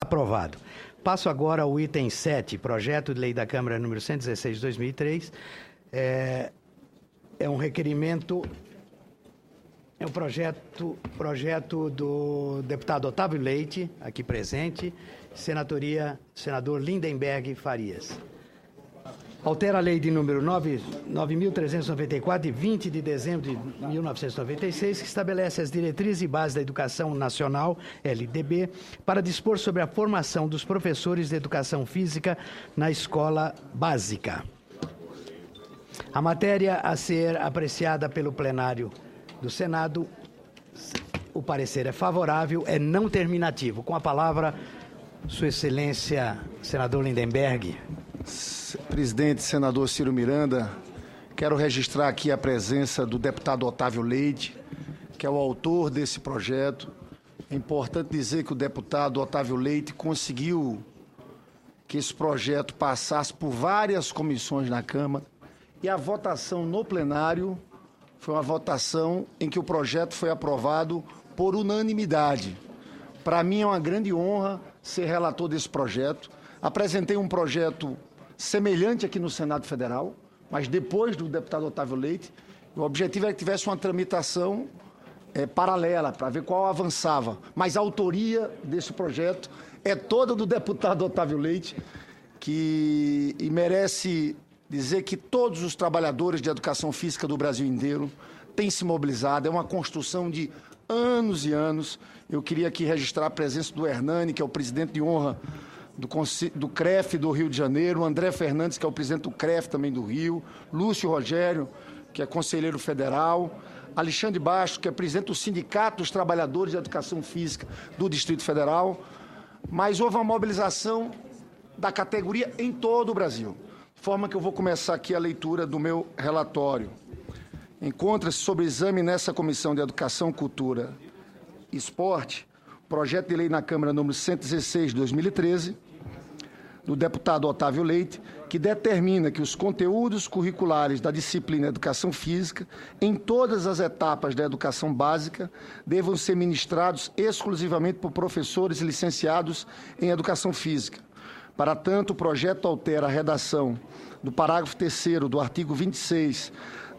Aprovado. Passo agora ao item 7, projeto de lei da Câmara número 116 de 2003. É um requerimento, é um projeto do deputado Otávio Leite, aqui presente, senador Lindenberg Farias. Altera a lei de número 9.394, de 20 de dezembro de 1996, que estabelece as diretrizes e bases da educação nacional, LDB, para dispor sobre a formação dos professores de educação física na escola básica. A matéria a ser apreciada pelo plenário do Senado, o parecer é favorável, é não terminativo. Com a palavra, Sua Excelência, senador Lindenberg. Presidente, senador Ciro Miranda, quero registrar aqui a presença do deputado Otávio Leite, que é o autor desse projeto. É importante dizer que o deputado Otávio Leite conseguiu que esse projeto passasse por várias comissões na Câmara e a votação no plenário foi uma votação em que o projeto foi aprovado por unanimidade. Para mim é uma grande honra ser relator desse projeto. Apresentei um projeto semelhante aqui no Senado Federal, mas depois do deputado Otávio Leite. O objetivo era que tivesse uma tramitação paralela, para ver qual avançava. Mas a autoria desse projeto é toda do deputado Otávio Leite, e merece dizer que todos os trabalhadores de educação física do Brasil inteiro têm se mobilizado. É uma construção de anos e anos. Eu queria aqui registrar a presença do Hernani, que é o presidente de honra do CREF do Rio de Janeiro, André Fernandes, que é o presidente do CREF também do Rio, Lúcio Rogério, que é conselheiro federal, Alexandre Baixo, que é presidente do Sindicato dos Trabalhadores de Educação Física do Distrito Federal. Mas houve uma mobilização da categoria em todo o Brasil. De forma que eu vou começar aqui a leitura do meu relatório. Encontra-se sob exame nessa Comissão de Educação, Cultura e Esporte, projeto de lei na Câmara número 116 de 2013, do deputado Otávio Leite, que determina que os conteúdos curriculares da disciplina Educação Física, em todas as etapas da educação básica, devam ser ministrados exclusivamente por professores licenciados em Educação Física. Para tanto, o projeto altera a redação do parágrafo 3º do artigo 26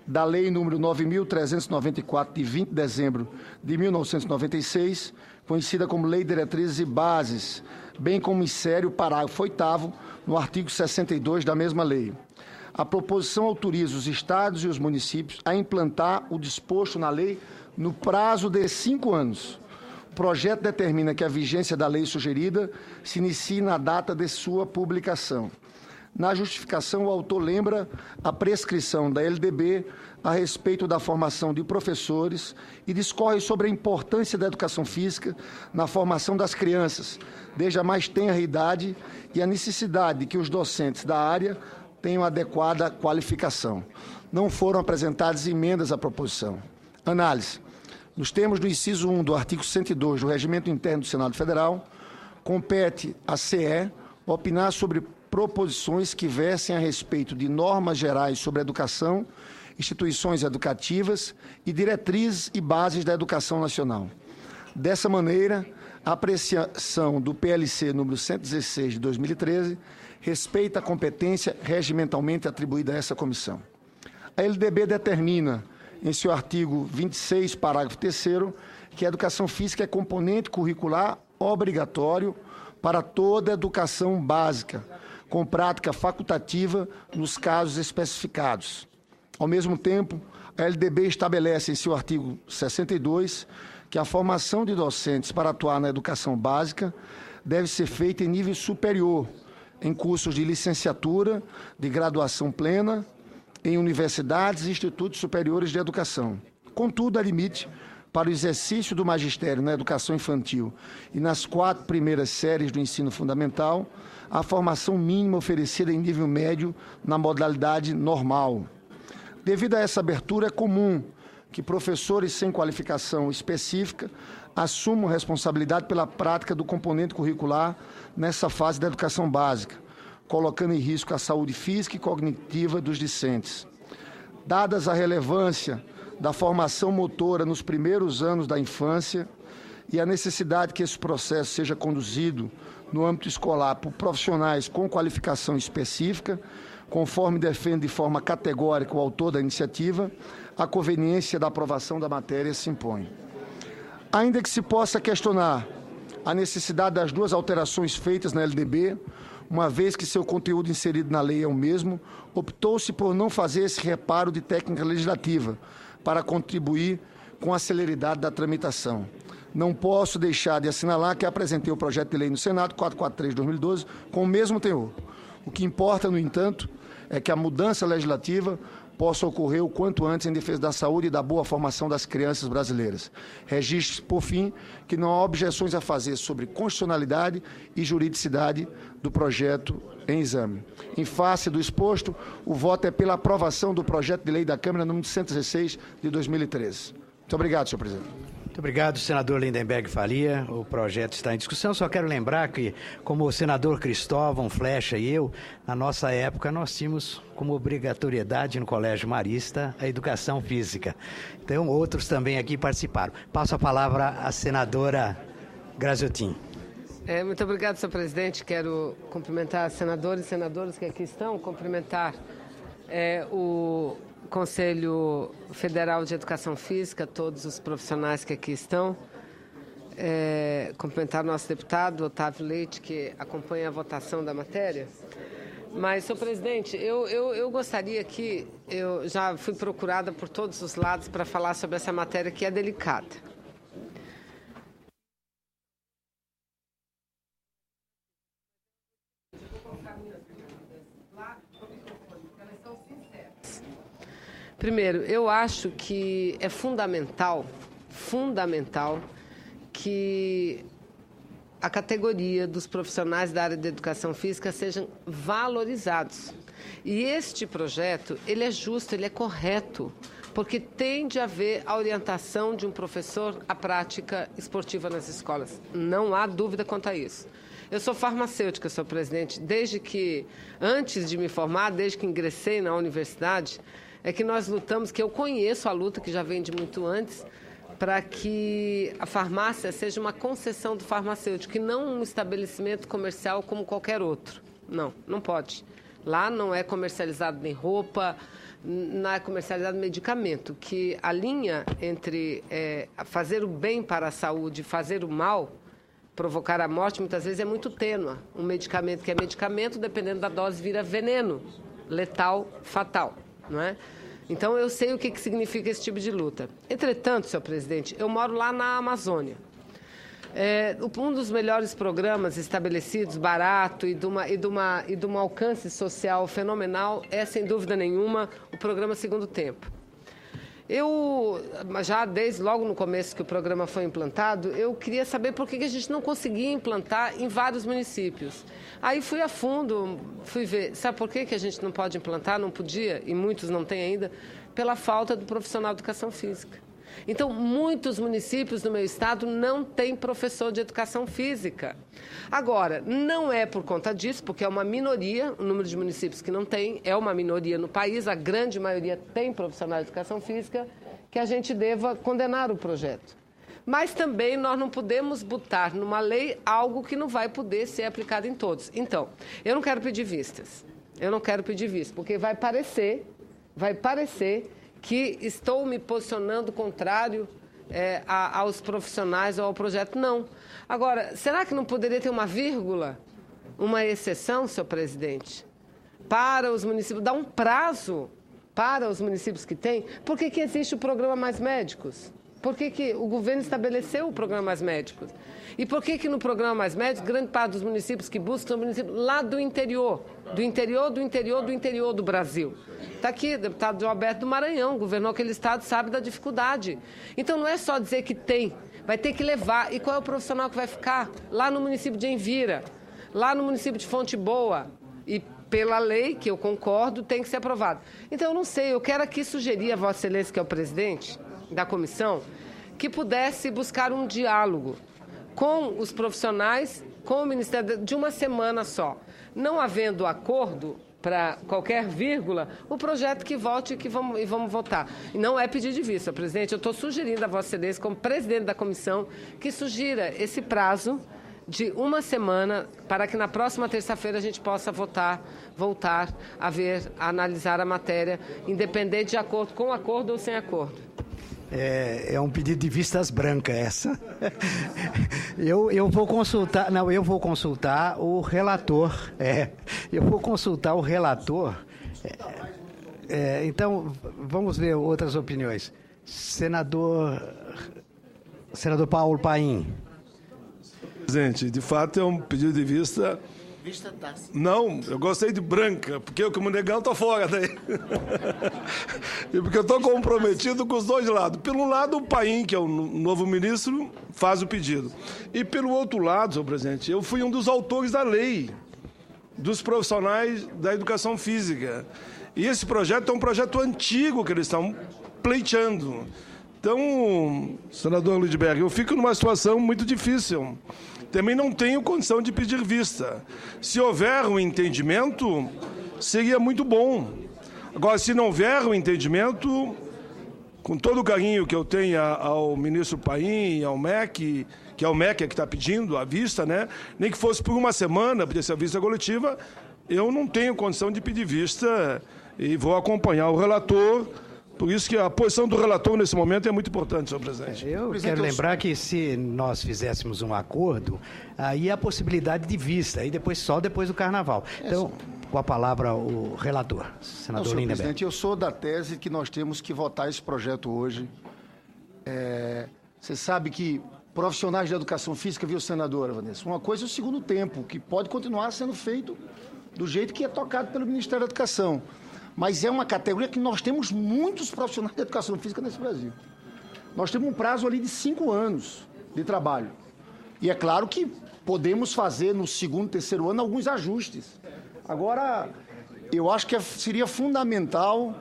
da Lei número 9.394, de 20 de dezembro de 1996, conhecida como Lei de Diretrizes e Bases, bem como insere o parágrafo 8º no artigo 62 da mesma lei. A proposição autoriza os estados e os municípios a implantar o disposto na lei no prazo de 5 anos. O projeto determina que a vigência da lei sugerida se inicie na data de sua publicação. Na justificação, o autor lembra a prescrição da LDB a respeito da formação de professores e discorre sobre a importância da educação física na formação das crianças, desde a mais tenra idade, e a necessidade de que os docentes da área tenham adequada qualificação. Não foram apresentadas emendas à proposição. Análise. Nos termos do inciso 1 do artigo 102 do Regimento Interno do Senado Federal, compete à CE opinar sobre proposições que versem a respeito de normas gerais sobre a educação, instituições educativas e diretrizes e bases da educação nacional. Dessa maneira, a apreciação do PLC número 116 de 2013 respeita a competência regimentalmente atribuída a essa comissão. A LDB determina, em seu artigo 26, parágrafo 3º, que a educação física é componente curricular obrigatório para toda a educação básica, com prática facultativa nos casos especificados. Ao mesmo tempo, a LDB estabelece em seu artigo 62 que a formação de docentes para atuar na educação básica deve ser feita em nível superior, em cursos de licenciatura, de graduação plena, em universidades e institutos superiores de educação. Contudo, há limite para o exercício do magistério na educação infantil e nas 4 primeiras séries do ensino fundamental, a formação mínima oferecida em nível médio na modalidade normal. Devido a essa abertura, é comum que professores sem qualificação específica assumam responsabilidade pela prática do componente curricular nessa fase da educação básica, colocando em risco a saúde física e cognitiva dos discentes. Dadas a relevância da formação motora nos primeiros anos da infância e a necessidade que esse processo seja conduzido no âmbito escolar por profissionais com qualificação específica, conforme defende de forma categórica o autor da iniciativa, a conveniência da aprovação da matéria se impõe. Ainda que se possa questionar a necessidade das duas alterações feitas na LDB, uma vez que seu conteúdo inserido na lei é o mesmo, optou-se por não fazer esse reparo de técnica legislativa para contribuir com a celeridade da tramitação. Não posso deixar de assinalar que apresentei o projeto de lei no Senado 443/2012 com o mesmo teor. O que importa, no entanto, é que a mudança legislativa possa ocorrer o quanto antes em defesa da saúde e da boa formação das crianças brasileiras. Registro, por fim, que não há objeções a fazer sobre constitucionalidade e juridicidade do projeto em exame. Em face do exposto, o voto é pela aprovação do projeto de lei da Câmara número 116 de 2013. Muito obrigado, senhor presidente. Muito obrigado, senador Lindenberg Faria. O projeto está em discussão. Só quero lembrar que, como o senador Cristóvão Flecha e eu, na nossa época, nós tínhamos como obrigatoriedade no Colégio Marista a educação física. Então, outros também aqui participaram. Passo a palavra à senadora Graziotin. Muito obrigado, senhor presidente. Quero cumprimentar senadores e senadoras que aqui estão, cumprimentar o Conselho Federal de Educação Física, todos os profissionais que aqui estão, cumprimentar o nosso deputado, Otávio Leite, que acompanha a votação da matéria. Mas, senhor presidente, eu gostaria que, eu já fui procurada por todos os lados para falar sobre essa matéria que é delicada. Primeiro, eu acho que é fundamental que a categoria dos profissionais da área de educação física sejam valorizados. E este projeto, ele é justo, ele é correto, porque tem de haver a orientação de um professor à prática esportiva nas escolas. Não há dúvida quanto a isso. Eu sou farmacêutica, senhor presidente, desde que, antes de me formar, desde que ingressei na universidade, é que nós lutamos, que eu conheço a luta que já vem de muito antes, para que a farmácia seja uma concessão do farmacêutico, e não um estabelecimento comercial como qualquer outro. Não, não pode. Lá não é comercializado nem roupa, não é comercializado medicamento, que a linha entre fazer o bem para a saúde e fazer o mal, provocar a morte, muitas vezes é muito tênue. Um medicamento que é medicamento, dependendo da dose, vira veneno, letal, fatal. Não é? Então, eu sei o que significa esse tipo de luta. Entretanto, senhor presidente, eu moro lá na Amazônia. Um dos melhores programas estabelecidos, barato e de um alcance social fenomenal é, sem dúvida nenhuma, o programa Segundo Tempo. Já desde logo no começo que o programa foi implantado, eu queria saber por que a gente não conseguia implantar em vários municípios. Aí fui a fundo, fui ver, sabe por que a gente não pode implantar, não podia, e muitos não têm ainda? Pela falta do profissional de educação física. Então, muitos municípios do meu estado não têm professor de educação física. Agora, não é por conta disso, porque é uma minoria, o número de municípios que não tem, é uma minoria no país, a grande maioria tem profissional de educação física, que a gente deva condenar o projeto. Mas também nós não podemos botar numa lei algo que não vai poder ser aplicado em todos. Então, eu não quero pedir vistas. Porque vai parecer que estou me posicionando contrário aos profissionais ou ao projeto. Não. Agora, será que não poderia ter uma vírgula, uma exceção, senhor presidente, para os municípios, dar um prazo para os municípios que têm? Por que existe o programa Mais Médicos? Por que o governo estabeleceu o programa Mais Médicos? E por que no programa Mais Médicos, grande parte dos municípios que buscam são municípios lá do interior do Brasil? Está aqui, deputado João Alberto do Maranhão, governou aquele estado, sabe da dificuldade. Então, não é só dizer que tem, vai ter que levar. E qual é o profissional que vai ficar? Lá no município de Envira, lá no município de Fonte Boa. E pela lei, que eu concordo, tem que ser aprovado. Então, eu não sei, eu quero aqui sugerir a Vossa Excelência, que é o presidente da comissão, que pudesse buscar um diálogo com os profissionais, com o Ministério de uma semana só. Não havendo acordo, para qualquer vírgula, o projeto que volte e vamos votar. E não é pedir de vista, presidente. Eu estou sugerindo a Vossa Excelência, como presidente da comissão, que sugira esse prazo de uma semana para que na próxima terça-feira a gente possa voltar a analisar a matéria, independente de acordo com acordo ou sem acordo. É um pedido de vistas branca essa. Eu vou consultar. Não, eu vou consultar o relator. Eu vou consultar o relator. Então, vamos ver outras opiniões. Senador Paulo Paim. Presidente, de fato é um pedido de vista. Não, eu gostei de branca, porque eu, como negão, estou fora daí. E porque eu estou comprometido com os dois lados. Pelo lado, o Paim, que é o novo ministro, faz o pedido. E pelo outro lado, senhor presidente, eu fui um dos autores da lei dos profissionais da educação física. E esse projeto é um projeto antigo que eles estão pleiteando. Então, senador Lindbergh, eu fico numa situação muito difícil. Também não tenho condição de pedir vista. Se houver um entendimento, seria muito bom. Agora, se não houver um entendimento, com todo o carinho que eu tenho ao ministro Paim, ao MEC, que é o MEC que está pedindo a vista, né? Nem que fosse por uma semana, podia ser a vista coletiva, eu não tenho condição de pedir vista e vou acompanhar o relator. Por isso que a posição do relator nesse momento é muito importante, senhor presidente. Eu quero lembrar que se nós fizéssemos um acordo, aí há a possibilidade de vista, aí só depois do Carnaval. Então, com a palavra o relator, senador Lindbergh. Senhor presidente, eu sou da tese que nós temos que votar esse projeto hoje. Você sabe que profissionais de educação física, viu, senadora Vanessa, uma coisa é o segundo tempo, que pode continuar sendo feito do jeito que é tocado pelo Ministério da Educação. Mas é uma categoria que nós temos muitos profissionais de educação física nesse Brasil. Nós temos um prazo ali de 5 anos de trabalho. E é claro que podemos fazer no segundo, terceiro ano alguns ajustes. Agora, eu acho que seria fundamental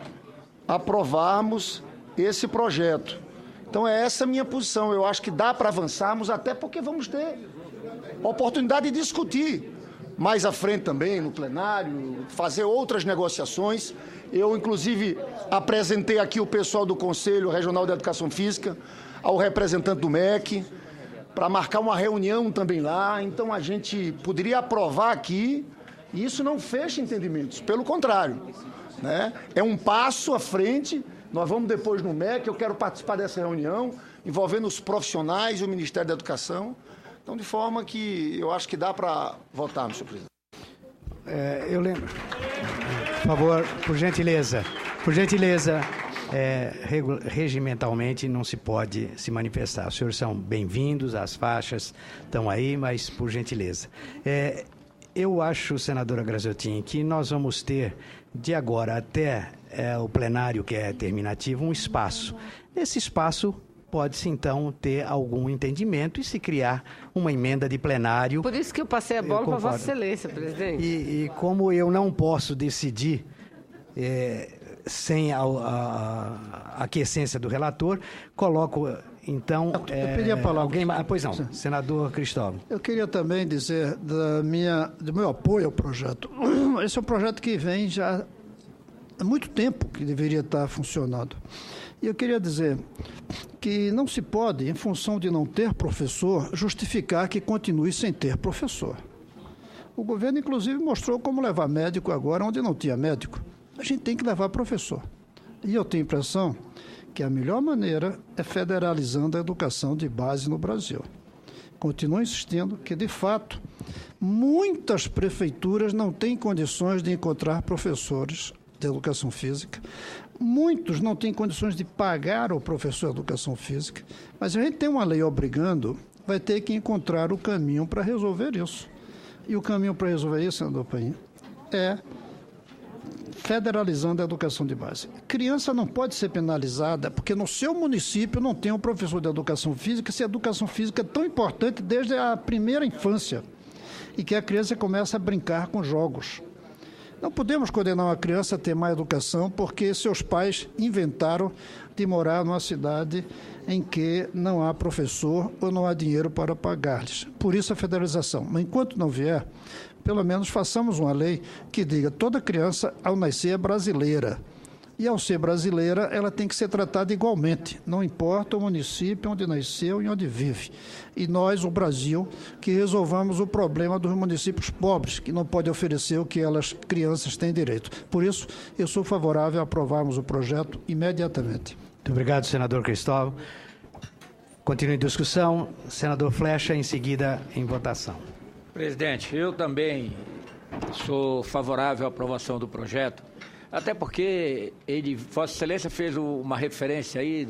aprovarmos esse projeto. Então, é essa a minha posição. Eu acho que dá para avançarmos, até porque vamos ter oportunidade de discutir mais à frente também, no plenário, fazer outras negociações. Eu, inclusive, apresentei aqui o pessoal do Conselho Regional de Educação Física, ao representante do MEC, para marcar uma reunião também lá. Então, a gente poderia aprovar aqui, e isso não fecha entendimentos, pelo contrário, né? É um passo à frente. Nós vamos depois no MEC, eu quero participar dessa reunião, envolvendo os profissionais e o Ministério da Educação. Então, de forma que eu acho que dá para votar, senhor presidente. Eu lembro. Por favor, por gentileza, regimentalmente não se pode se manifestar. Os senhores são bem-vindos, as faixas estão aí, mas por gentileza. Eu acho, senadora Graziotin, que nós vamos ter, de agora até o plenário, que é terminativo, um espaço. Nesse espaço pode-se, então, ter algum entendimento e se criar uma emenda de plenário. Por isso que eu passei a bola para Vossa Excelência, presidente. E como eu não posso decidir sem a aquiescência do relator, coloco, então... Eu pedi a palavra. Pois não, senador Cristóvão. Eu queria também dizer do meu apoio ao projeto. Esse é um projeto que vem já há muito tempo que deveria estar funcionando. E eu queria dizer que não se pode, em função de não ter professor, justificar que continue sem ter professor. O governo, inclusive, mostrou como levar médico agora onde não tinha médico. A gente tem que levar professor. E eu tenho a impressão que a melhor maneira é federalizando a educação de base no Brasil. Continuo insistindo que, de fato, muitas prefeituras não têm condições de encontrar professores de educação física. Muitos não têm condições de pagar o professor de educação física, mas a gente tem uma lei obrigando, vai ter que encontrar o caminho para resolver isso. E o caminho para resolver isso, senador Paim, é federalizando a educação de base. Criança não pode ser penalizada porque no seu município não tem um professor de educação física, se a educação física é tão importante desde a primeira infância e que a criança começa a brincar com jogos. Não podemos condenar uma criança a ter má educação porque seus pais inventaram de morar numa cidade em que não há professor ou não há dinheiro para pagar-lhes. Por isso a federalização. Mas enquanto não vier, pelo menos façamos uma lei que diga que toda criança, ao nascer, é brasileira. E, ao ser brasileira, ela tem que ser tratada igualmente, não importa o município onde nasceu e onde vive. E nós, o Brasil, que resolvamos o problema dos municípios pobres, que não podem oferecer o que elas, crianças, têm direito. Por isso, eu sou favorável a aprovarmos o projeto imediatamente. Muito obrigado, senador Cristóvão. Continue a discussão. Senador Flexa, em seguida, em votação. Presidente, eu também sou favorável à aprovação do projeto, até porque Vossa Excelência fez uma referência aí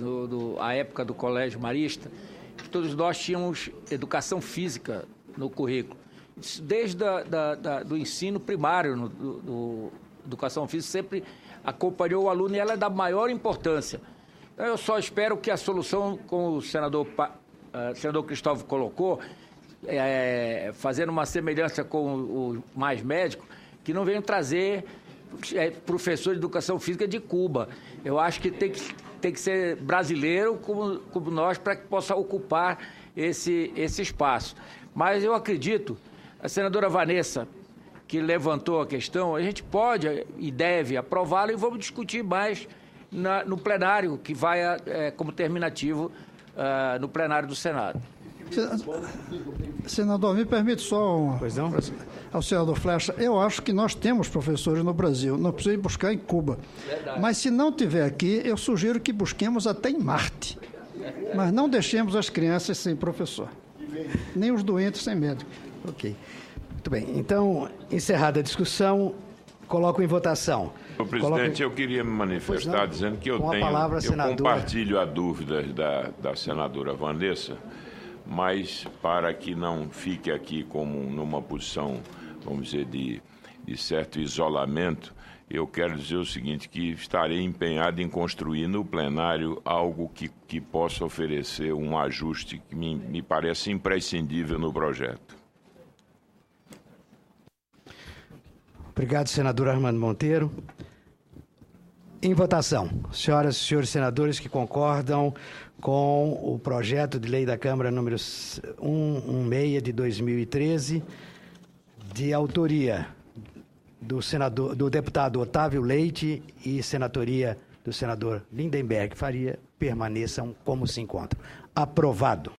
à época do Colégio Marista, que todos nós tínhamos educação física no currículo. Isso desde do ensino primário, do educação física, sempre acompanhou o aluno e ela é da maior importância. Então, eu só espero que a solução, como o senador Cristóvão colocou, fazendo uma semelhança com o Mais Médico, que não venham trazer professor de educação física de Cuba. Eu acho que tem que ser brasileiro como nós para que possa ocupar esse espaço. Mas eu acredito, a senadora Vanessa, que levantou a questão, a gente pode e deve aprová-la e vamos discutir mais no plenário, que vai como terminativo no plenário do Senado. Senador, me permite só Pois não? ao senador Flecha. Eu acho que nós temos professores no Brasil, não precisa ir buscar em Cuba. Verdade. Mas se não tiver aqui, eu sugiro que busquemos até em Marte. Mas não deixemos as crianças sem professor, nem os doentes sem médico. Ok. Muito bem. Então, encerrada a discussão, coloco em votação. Presidente, eu queria me manifestar dizendo que eu compartilho a dúvida da senadora Vanessa, mas para que não fique aqui como numa posição, vamos dizer, de certo isolamento, eu quero dizer o seguinte, que estarei empenhado em construir no plenário algo que possa oferecer um ajuste que me parece imprescindível no projeto. Obrigado, senador Armando Monteiro. Em votação, senhoras e senhores senadores que concordam com o projeto de lei da Câmara número 116 de 2013, de autoria do deputado Otávio Leite e senatoria do senador Lindenberg Faria, permaneçam como se encontram. Aprovado.